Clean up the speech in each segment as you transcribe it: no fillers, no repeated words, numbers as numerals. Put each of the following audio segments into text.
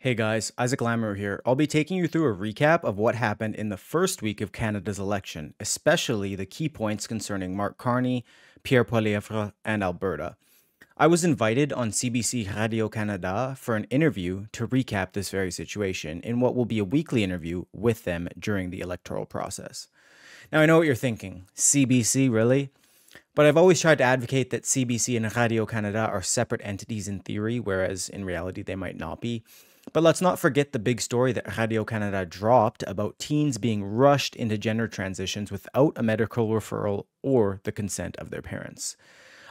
Hey guys, Isaac Lamoureux here. I'll be taking you through a recap of what happened in the first week of Canada's election, especially the key points concerning Mark Carney, Pierre Poilievre, and Alberta. I was invited on CBC Radio-Canada for an interview to recap this very situation in what will be a weekly interview with them during the electoral process. Now I know what you're thinking, CBC really? But I've always tried to advocate that CBC and Radio-Canada are separate entities in theory, whereas in reality they might not be. But let's not forget the big story that Radio-Canada dropped about teens being rushed into gender transitions without a medical referral or the consent of their parents.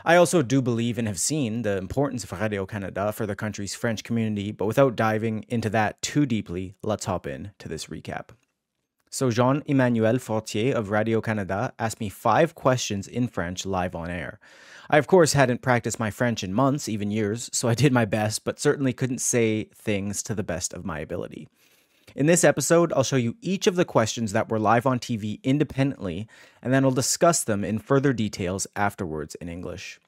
I also do believe and have seen the importance of Radio-Canada for the country's French community, but without diving into that too deeply, let's hop in to this recap. So Jean-Emmanuel Fortier of Radio-Canada asked me 5 questions in French live on air. I of course hadn't practiced my French in months, even years, so I did my best, but certainly couldn't say things to the best of my ability. In this episode, I'll show you each of the questions that were live on TV independently, and then I'll discuss them in further details afterwards in English.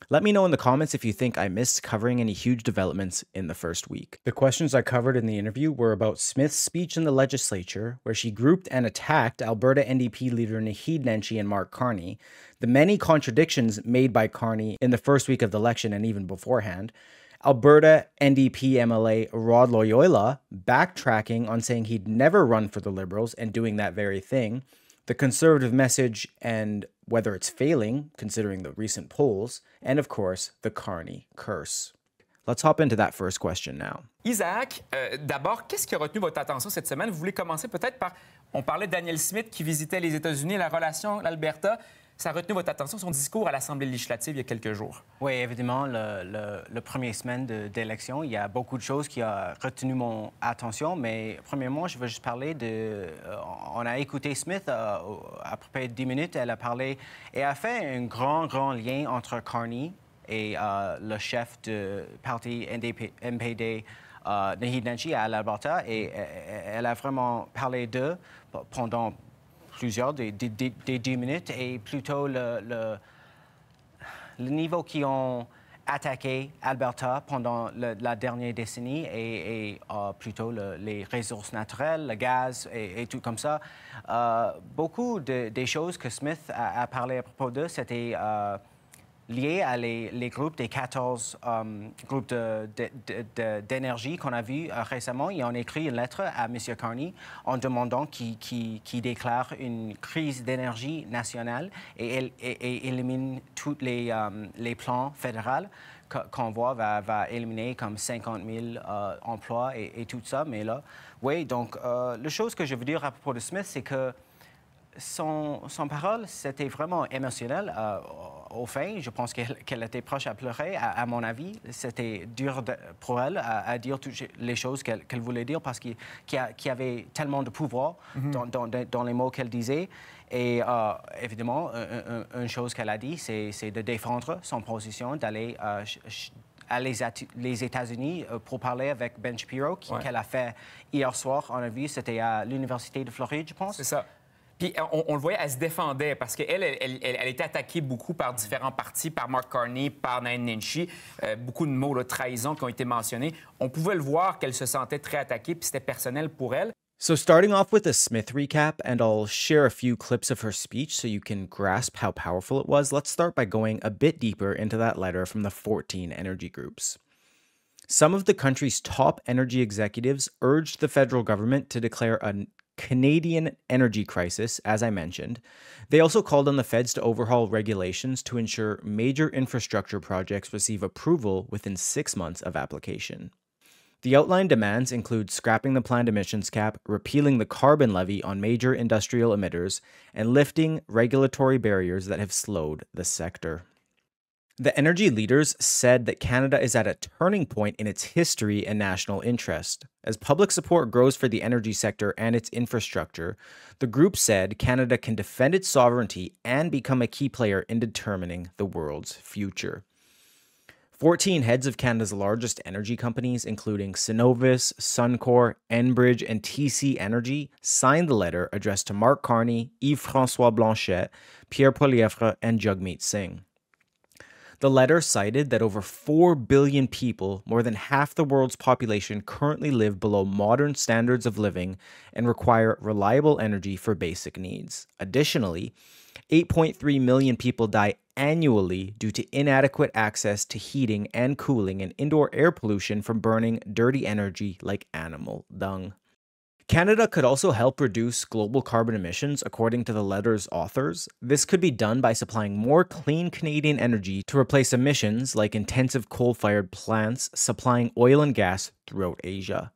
Let me know in the comments if you think I missed covering any huge developments in the first week. The questions I covered in the interview were about Smith's speech in the Legislature, where she grouped and attacked Alberta NDP leader Naheed Nenshi and Mark Carney, the many contradictions made by Carney in the first week of the election and even beforehand, Alberta NDP MLA Rod Loyola backtracking on saying he'd never run for the Liberals and doing that very thing, the Conservative message and whether it's failing, considering the recent polls, and of course, the Carney Curse. Let's hop into that first question now. Isaac, d'abord, qu'est-ce qui a retenu votre attention cette semaine? Vous voulez commencer peut-être par... On parlait de Danielle Smith qui visitait les États-Unis, la relation, l'Alberta. Ça a retenu votre attention, son discours à l'Assemblée législative il y a quelques jours. Oui, évidemment, le premier semaine d'élection, il y a beaucoup de choses qui ont retenu mon attention, mais premièrement, je veux juste parler de... on a écouté Smith à peu près 10 minutes, elle a parlé et a fait un grand lien entre Carney et le chef du parti NPD, Naheed Nenshi à l'Alberta, et elle a vraiment parlé d'eux pendant plusieurs des 10 minutes, et plutôt le niveau qui ont attaqué Alberta pendant la dernière décennie et plutôt les ressources naturelles, le gaz et tout comme ça. Beaucoup des choses que Smith a parlé à propos d'eux, c'était lié à les groupes des 14 groupes d'énergie qu'on a vus récemment. Ils ont écrit une lettre à M. Carney en demandant qu'il déclare une crise d'énergie nationale et élimine tous les plans fédéraux qu'on voit va éliminer comme 50 000 emplois et tout ça. Mais là, oui, donc la chose que je veux dire à propos de Smith, c'est que son parole, c'était vraiment émotionnel. Au fin, je pense qu'elle était proche à pleurer, à mon avis. C'était dur pour elle à dire toutes les choses qu'elle voulait dire parce qu'il y avait tellement de pouvoir dans les mots qu'elle disait. Et évidemment, une chose qu'elle a dit, c'est de défendre son position, d'aller à les États-Unis pour parler avec Ben Shapiro, qu'elle a fait hier soir. On a vu, c'était à l'Université de Floride, je pense. C'est ça. Puis on le voyait, elle se défendait parce qu'elle était attaquée beaucoup par différents partis, par Mark Carney, par Nenshi, beaucoup de mots de trahison qui ont été mentionnés. On pouvait le voir qu'elle se sentait très attaquée, puis c'était personnel pour elle. So starting off with a Smith recap, and I'll share a few clips of her speech so you can grasp how powerful it was, let's start by going a bit deeper into that letter from the 14 energy groups. Some of the country's top energy executives urged the federal government to declare a Canadian energy crisis, as I mentioned. They also called on the feds to overhaul regulations to ensure major infrastructure projects receive approval within 6 months of application. The outlined demands include scrapping the planned emissions cap, repealing the carbon levy on major industrial emitters, and lifting regulatory barriers that have slowed the sector. The energy leaders said that Canada is at a turning point in its history and national interest. As public support grows for the energy sector and its infrastructure, the group said Canada can defend its sovereignty and become a key player in determining the world's future. 14 heads of Canada's largest energy companies, including Cenovus, Suncor, Enbridge, and TC Energy, signed the letter addressed to Mark Carney, Yves-François Blanchet, Pierre Poilievre, and Jagmeet Singh. The letter cited that over 4 billion people, more than half the world's population, currently live below modern standards of living and require reliable energy for basic needs. Additionally, 8.3 million people die annually due to inadequate access to heating and cooling and indoor air pollution from burning dirty energy like animal dung. Canada could also help reduce global carbon emissions, according to the letter's authors. This could be done by supplying more clean Canadian energy to replace emissions like intensive coal-fired plants supplying oil and gas throughout Asia.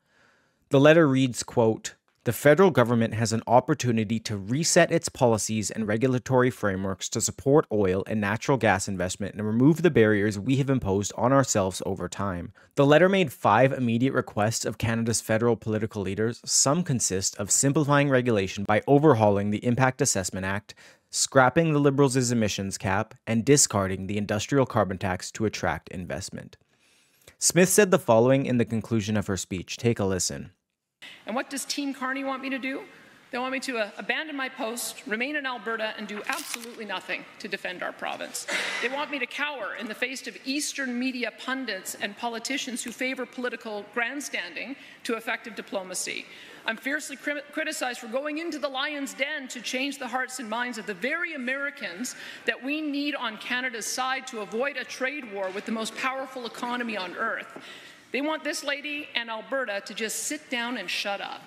The letter reads, quote, "The federal government has an opportunity to reset its policies and regulatory frameworks to support oil and natural gas investment and remove the barriers we have imposed on ourselves over time." The letter made 5 immediate requests of Canada's federal political leaders. Some consist of simplifying regulation by overhauling the Impact Assessment Act, scrapping the Liberals' emissions cap, and discarding the industrial carbon tax to attract investment. Smith said the following in the conclusion of her speech. Take a listen. And what does Team Carney want me to do? They want me to abandon my post, remain in Alberta, and do absolutely nothing to defend our province. They want me to cower in the face of Eastern media pundits and politicians who favor political grandstanding to effective diplomacy. I'm fiercely criticized for going into the lion's den to change the hearts and minds of the very Americans that we need on Canada's side to avoid a trade war with the most powerful economy on earth. They want this lady and Alberta to just sit down and shut up.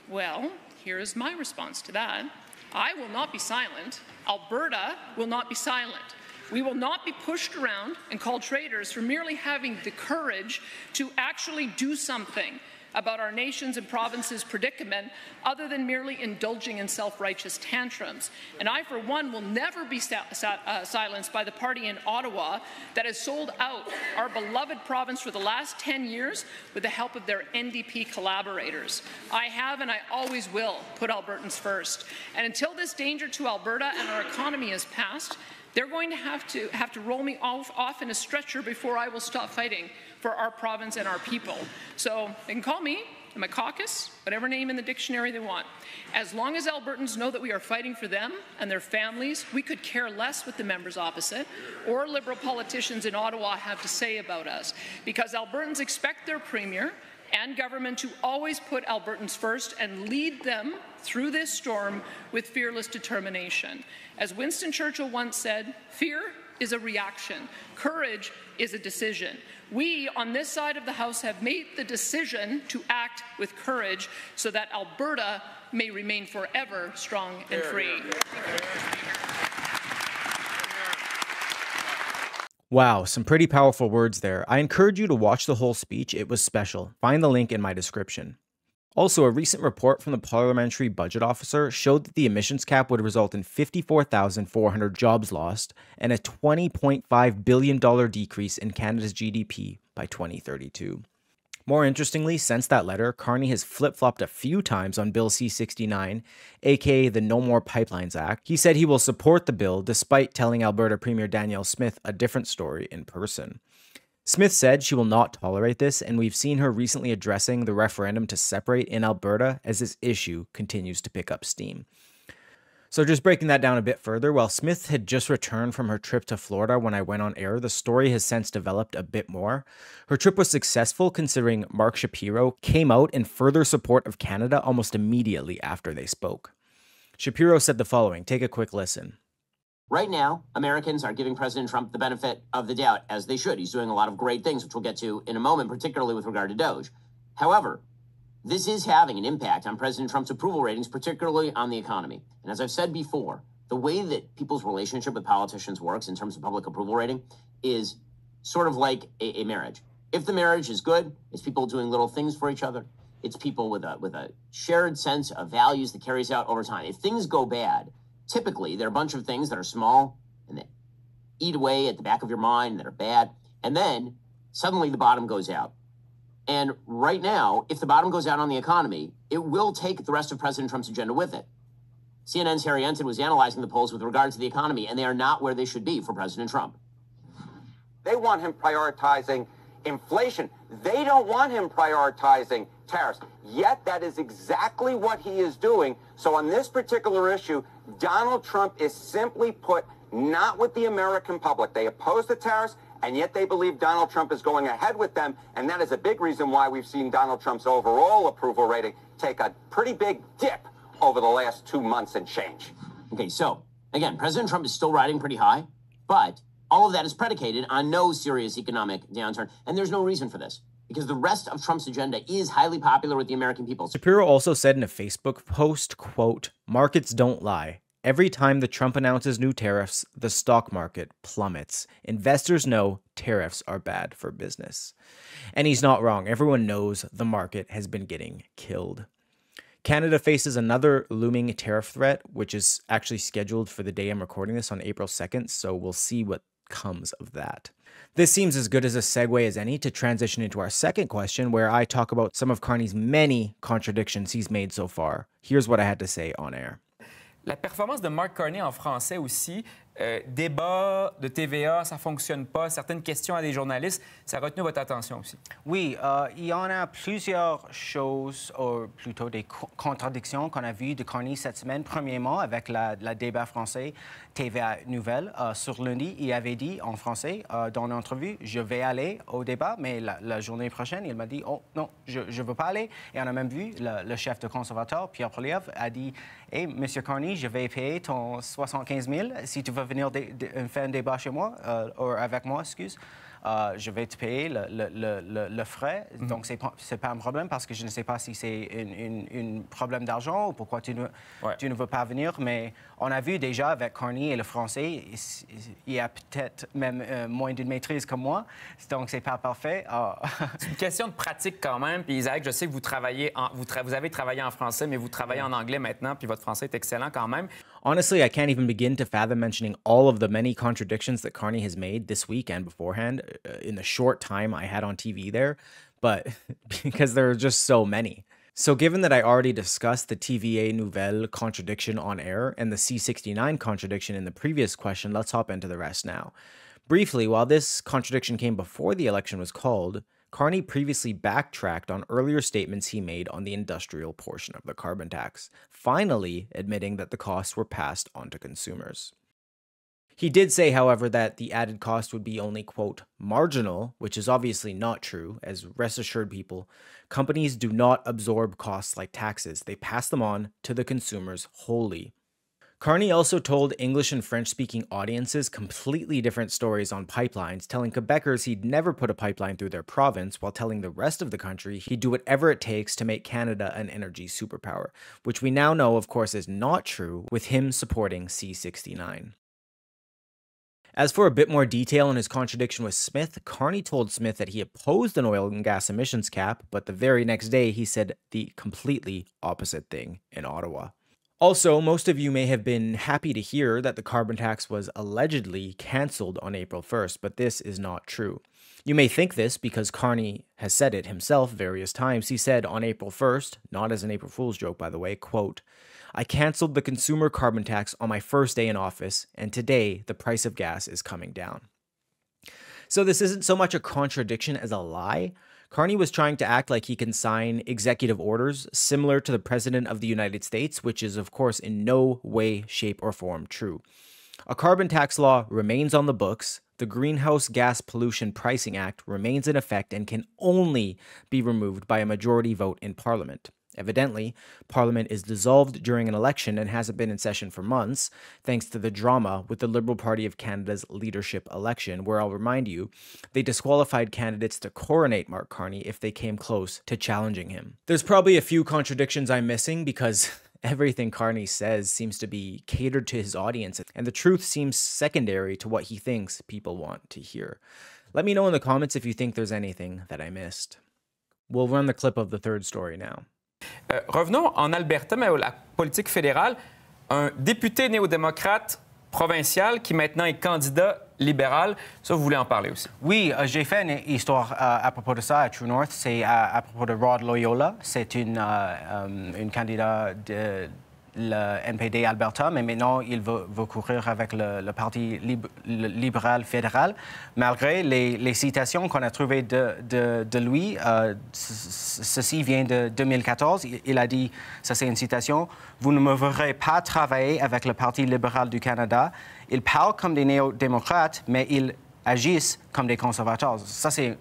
Well, here is my response to that. I will not be silent. Alberta will not be silent. We will not be pushed around and called traitors for merely having the courage to actually do something about our nation's and province's predicament other than merely indulging in self-righteous tantrums. And I, for one, will never be silenced by the party in Ottawa that has sold out our beloved province for the last 10 years with the help of their NDP collaborators. I have and I always will put Albertans first. And until this danger to Alberta and our economy is passed, they're going to have to roll me off in a stretcher before I will stop fighting for our province and our people. So they can call me and my caucus, whatever name in the dictionary they want. As long as Albertans know that we are fighting for them and their families, we could care less what the members opposite or Liberal politicians in Ottawa have to say about us, because Albertans expect their Premier and government to always put Albertans first and lead them through this storm with fearless determination. As Winston Churchill once said, fear is a reaction. Courage is a decision. We, on this side of the House, have made the decision to act with courage so that Alberta may remain forever strong and free. Wow, some pretty powerful words there. I encourage you to watch the whole speech. It was special. Find the link in my description. Also, a recent report from the Parliamentary Budget Officer showed that the emissions cap would result in 54,400 jobs lost and a $20.5 billion decrease in Canada's GDP by 2032. More interestingly, since that letter, Carney has flip-flopped a few times on Bill C-69, aka the No More Pipelines Act. He said he will support the bill despite telling Alberta Premier Danielle Smith a different story in person. Smith said she will not tolerate this, and we've seen her recently addressing the referendum to separate in Alberta as this issue continues to pick up steam. So just breaking that down a bit further, while Smith had just returned from her trip to Florida when I went on air, the story has since developed a bit more. Her trip was successful considering Mark Shapiro came out in further support of Canada almost immediately after they spoke. Shapiro said the following. Take a quick listen. Right now, Americans are giving President Trump the benefit of the doubt, as they should. He's doing a lot of great things, which we'll get to in a moment, particularly with regard to Doge. However, this is having an impact on President Trump's approval ratings, particularly on the economy. And as I've said before, the way that people's relationship with politicians works in terms of public approval rating is sort of like a marriage. If the marriage is good, it's people doing little things for each other. It's people with a shared sense of values that carries out over time. If things go bad, typically, there are a bunch of things that are small and that eat away at the back of your mind that are bad. And then suddenly the bottom goes out. And right now, if the bottom goes out on the economy, it will take the rest of President Trump's agenda with it. CNN's Harry Ensign was analyzing the polls with regard to the economy, and they are not where they should be for President Trump. They want him prioritizing inflation. They don't want him prioritizing tariffs. Yet that is exactly what he is doing. So on this particular issue, Donald Trump is simply put not with the American public. They oppose the tariffs, and yet they believe Donald Trump is going ahead with them, and that is a big reason why we've seen Donald Trump's overall approval rating take a pretty big dip over the last 2 months and change. Okay, so, again, President Trump is still riding pretty high, but all of that is predicated on no serious economic downturn, and there's no reason for this, because the rest of Trump's agenda is highly popular with the American people. Shapiro also said in a Facebook post, quote, "Markets don't lie. Every time the Trump announces new tariffs, the stock market plummets. Investors know tariffs are bad for business." And he's not wrong. Everyone knows the market has been getting killed. Canada faces another looming tariff threat, which is actually scheduled for the day I'm recording this on April 2nd, so we'll see what comes of that. This seems as good as a segue as any to transition into our second question, where I talk about some of Carney's many contradictions he's made so far. Here's what I had to say on air. La performance de Mark Carney en français aussi, débat de TVA, ça ne fonctionne pas, certaines questions à des journalistes, ça a retenu votre attention aussi. Oui, il y en a plusieurs choses, ou plutôt des contradictions qu'on a vues de Carney cette semaine. Premièrement, avec la débat français TVA Nouvelle, sur lundi, il avait dit en français, dans une entrevue, je vais aller au débat, mais la journée prochaine, il m'a dit, oh non, je ne veux pas aller. Et on a même vu le chef de conservateur, Pierre Poilievre, a dit, hey, Monsieur Carney, je vais payer ton 75 000 si tu veux venir faire un débat chez moi, ou avec moi, excuse. Je vais te payer le frais. Donc, ce n'est pas un problème parce que je ne sais pas si c'est un problème d'argent ou pourquoi tu ne veux pas venir. Mais on a vu déjà avec Carney et le français, il y a peut-être même moins d'une maîtrise que moi. Donc, ce n'est pas parfait. C'est une question de pratique quand même. Puis Isaac, je sais que vous avez travaillé en français, mais vous travaillez en anglais maintenant, puis votre français est excellent quand même. Honestly, I can't even begin to fathom mentioning all of the many contradictions that Carney has made this week and beforehand in the short time I had on TV there, but because there are just so many. So given that I already discussed the TVA Nouvelle contradiction on air and the C69 contradiction in the previous question, let's hop into the rest now. Briefly, while this contradiction came before the election was called, Carney previously backtracked on earlier statements he made on the industrial portion of the carbon tax, finally admitting that the costs were passed on to consumers. He did say, however, that the added cost would be only, quote, marginal, which is obviously not true, as rest assured people, companies do not absorb costs like taxes. They pass them on to the consumers wholly. Carney also told English and French-speaking audiences completely different stories on pipelines, telling Quebecers he'd never put a pipeline through their province, while telling the rest of the country he'd do whatever it takes to make Canada an energy superpower, which we now know, of course, is not true, with him supporting C69. As for a bit more detail on his contradiction with Smith, Carney told Smith that he opposed an oil and gas emissions cap, but the very next day he said the completely opposite thing in Ottawa. Also, most of you may have been happy to hear that the carbon tax was allegedly cancelled on April 1st, but this is not true. You may think this because Carney has said it himself various times. He said on April 1st, not as an April Fool's joke, by the way, quote, "I cancelled the consumer carbon tax on my first day in office, and today the price of gas is coming down." So this isn't so much a contradiction as a lie. Carney was trying to act like he can sign executive orders similar to the President of the United States, which is, of course, in no way, shape, or form true. A carbon tax law remains on the books. The Greenhouse Gas Pollution Pricing Act remains in effect and can only be removed by a majority vote in Parliament. Evidently, Parliament is dissolved during an election and hasn't been in session for months, thanks to the drama with the Liberal Party of Canada's leadership election, where I'll remind you, they disqualified candidates to coronate Mark Carney if they came close to challenging him. There's probably a few contradictions I'm missing because everything Carney says seems to be catered to his audience, and the truth seems secondary to what he thinks people want to hear. Let me know in the comments if you think there's anything that I missed. We'll run the clip of the third story now. Revenons en Alberta, mais à la politique fédérale. Un député néo-démocrate provincial qui maintenant est candidat libéral. Ça, vous voulez en parler aussi? Oui, j'ai fait une histoire à propos de ça à True North. C'est à propos de Rod Loyola. C'est une candidat de le NPD Alberta, mais maintenant il veut courir avec le Parti libéral fédéral. Malgré les citations qu'on a trouvées de lui, ceci vient de 2014. Il a dit, ça c'est une citation, « Vous ne me verrez pas travailler avec le Parti libéral du Canada. » Il parle comme des néo-démocrates, mais il agissent comme des conservateurs. Ça, c'est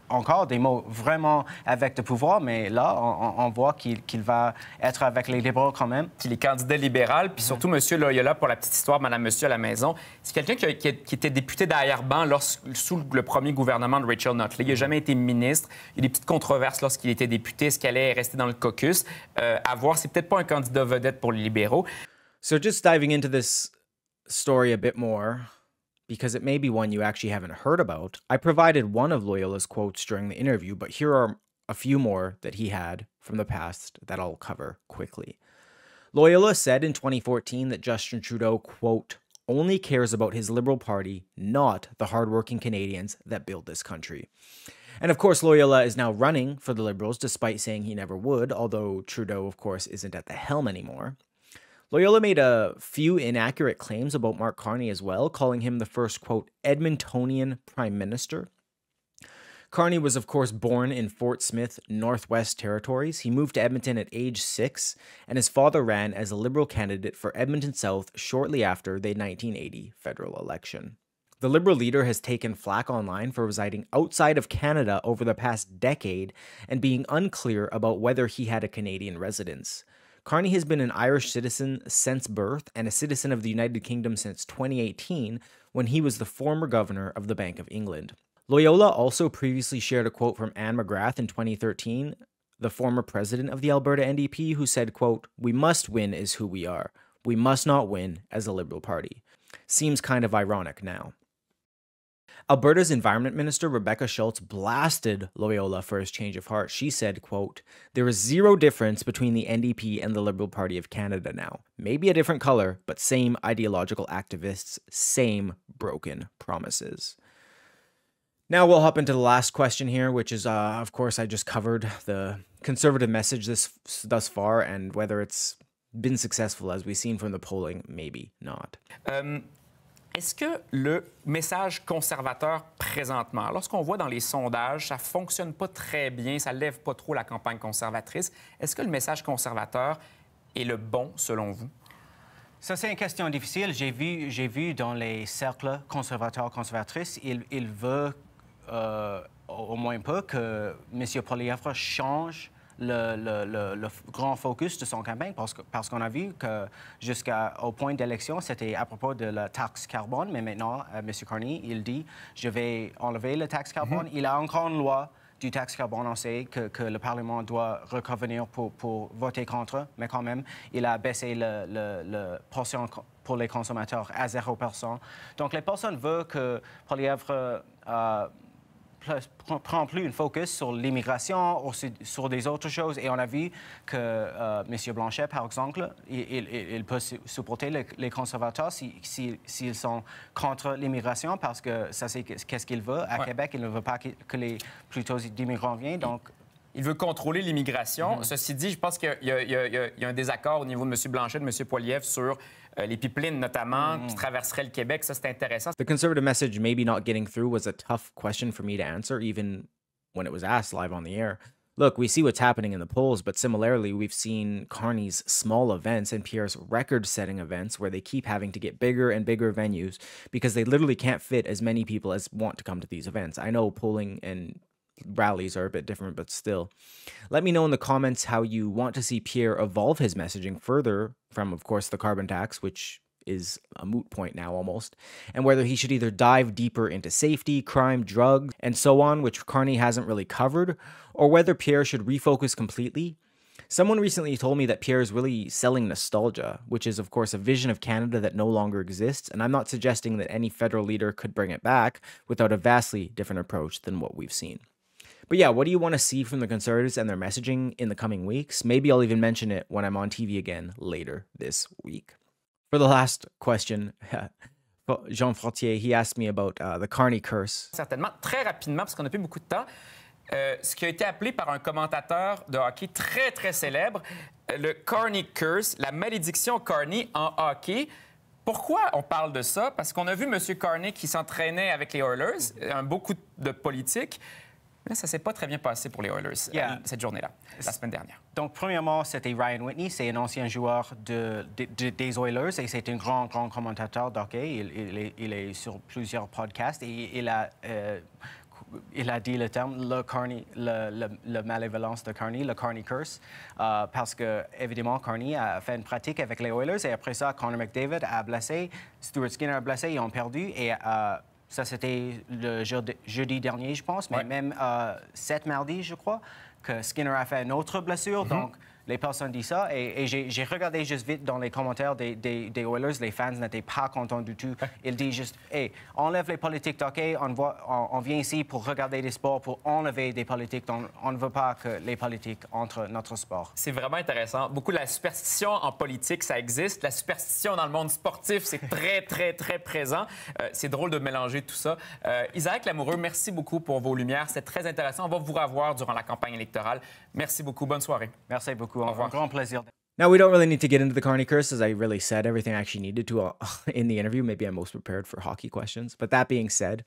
encore des mots vraiment avec le pouvoir, mais là, on voit qu'il va être avec les libéraux quand même. Qu'il est candidat libéral, puis surtout M. Loyola, pour la petite histoire, Madame Monsieur à la maison, c'est quelqu'un qui était député d'arrière-ban sous le premier gouvernement de Rachel Notley. Il n'a jamais été ministre. Il y a des petites controverses lorsqu'il était député. Est-ce qu'il allait rester dans le caucus? À voir, c'est peut-être pas un candidat vedette pour les libéraux. So just diving into this story a bit more, because it may be one you actually haven't heard about, I provided one of Loyola's quotes during the interview, but here are a few more that he had from the past that I'll cover quickly. Loyola said in 2014 that Justin Trudeau, quote, only cares about his Liberal Party, not the hardworking Canadians that build this country. And of course, Loyola is now running for the Liberals, despite saying he never would, although Trudeau, of course, isn't at the helm anymore. Loyola made a few inaccurate claims about Mark Carney as well, calling him the first, quote, Edmontonian Prime Minister. Carney was, of course, born in Fort Smith, Northwest Territories. He moved to Edmonton at age 6, and his father ran as a Liberal candidate for Edmonton South shortly after the 1980 federal election. The Liberal leader has taken flack online for residing outside of Canada over the past decade and being unclear about whether he had a Canadian residence. Carney has been an Irish citizen since birth and a citizen of the United Kingdom since 2018, when he was the former governor of the Bank of England. Loyola also previously shared a quote from Anne McGrath in 2013, the former president of the Alberta NDP, who said, quote, we must win as who we are. We must not win as a Liberal Party. Seems kind of ironic now. Alberta's Environment Minister, Rebecca Schultz, blasted Loyola for his change of heart. She said, quote, there is zero difference between the NDP and the Liberal Party of Canada now. Maybe a different color, but same ideological activists, same broken promises. Now we'll hop into the last question here, which is, of course, I just covered the Conservative message thus far and whether it's been successful, as we've seen from the polling, maybe not. Est-ce que le message conservateur présentement, lorsqu'on voit dans les sondages, ça ne fonctionne pas très bien, ça ne lève pas trop la campagne conservatrice, est-ce que le message conservateur est le bon selon vous? Ça, c'est une question difficile. J'ai vu dans les cercles conservateurs-conservatrices, il veut au moins un peu que M. Poilievre change le grand focus de son campagne parce qu'on a vu que jusqu'au point d'élection, c'était à propos de la taxe carbone, mais maintenant, M. Carney, il dit « je vais enlever la taxe carbone ». Il a encore une loi du taxe carbone. On sait que le Parlement doit revenir pour voter contre, mais quand même, il a baissé le portion pour les consommateurs à 0%. Donc, les personnes veulent que Poilievre prend plus un focus sur l'immigration ou sur des autres choses. Et on a vu que M. Blanchet, par exemple, il peut supporter les conservateurs s'ils sont contre l'immigration parce que ça, c'est qu'est-ce qu'il veut. À Québec, il ne veut pas que les plutôt d'immigrants viennent. Donc, il veut contrôler l'immigration. Ceci dit, je pense qu'il y a un désaccord au niveau de M. Blanchet, de M. Poilievre sur les pipelines, notamment, qui traverseraient le Québec. Ça, c'est intéressant. The Conservative message maybe not getting through was a tough question for me to answer, even when it was asked live on the air. Look, we see what's happening in the polls, but similarly, we've seen Carney's small events and Pierre's record-setting events where they keep having to get bigger and bigger venues because they literally can't fit as many people as want to come to these events. I know polling and rallies are a bit different, but still. Let me know in the comments how you want to see Pierre evolve his messaging further from, of course, the carbon tax, which is a moot point now almost, and whether he should either dive deeper into safety, crime, drugs, and so on, which Carney hasn't really covered, or whether Pierre should refocus completely. Someone recently told me that Pierre is really selling nostalgia, which is, of course, a vision of Canada that no longer exists, and I'm not suggesting that any federal leader could bring it back without a vastly different approach than what we've seen. But yeah, what do you want to see from the Conservatives and their messaging in the coming weeks? Maybe I'll even mention it when I'm on TV again later this week. For the last question, Jean Frontier, he asked me about the Carney Curse. Certainement, très rapidement, parce qu'on n'a plus beaucoup de temps, ce qui a été appelé par un commentateur de hockey très, très célèbre, le Carney Curse, la malédiction Carney en hockey. Pourquoi on parle de ça? Parce qu'on a vu M. Carney qui s'entraînait avec les Oilers, un beau coup de politique. Mais là, ça s'est pas très bien passé pour les Oilers cette journée-là, la semaine dernière. Donc, premièrement, c'était Ryan Whitney. C'est un ancien joueur des Oilers et c'est un grand commentateur d'hockey. Il est sur plusieurs podcasts et il a dit le terme, le malévolence de Carney, le Carney Curse, parce que, évidemment, Carney a fait une pratique avec les Oilers et après ça, Connor McDavid a blessé, Stuart Skinner a blessé, ils ont perdu et ça, c'était le jeudi dernier, je pense, mais même cet mardi, je crois, que Skinner a fait une autre blessure. Donc, les personnes disent ça. Et j'ai regardé juste vite dans les commentaires des Oilers, les fans n'étaient pas contents du tout. Ils disent juste, hey, enlève les politiques d'hockey, on vient ici pour regarder des sports, pour enlever des politiques. On ne veut pas que les politiques entrent dans notre sport. C'est vraiment intéressant. Beaucoup de la superstition en politique, ça existe. La superstition dans le monde sportif, c'est très présent. C'est drôle de mélanger tout ça. Isaac Lamoureux, merci beaucoup pour vos lumières. C'est très intéressant. On va vous revoir durant la campagne électorale. Merci beaucoup. Bonne soirée. Merci beaucoup. Un grand plaisir. Now, we don't really need to get into the Carney Curse, as I really said everything I actually needed to in the interview. Maybe I'm most prepared for hockey questions. But that being said,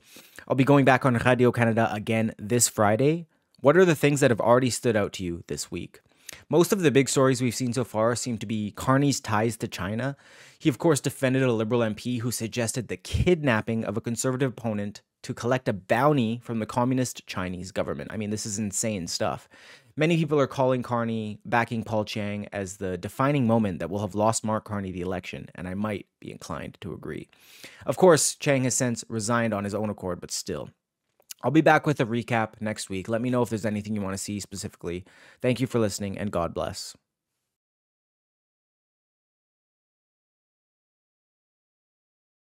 I'll be going back on Radio-Canada again this Friday. What are the things that have already stood out to you this week? Most of the big stories we've seen so far seem to be Carney's ties to China. He, of course, defended a Liberal MP who suggested the kidnapping of a Conservative opponent to collect a bounty from the Communist Chinese government. I mean, this is insane stuff. Many people are calling Carney backing Paul Chiang as the defining moment that will have lost Mark Carney the election, and I might be inclined to agree. Of course, Chiang has since resigned on his own accord, but still. I'll be back with a recap next week. Let me know if there's anything you want to see specifically. Thank you for listening, and God bless.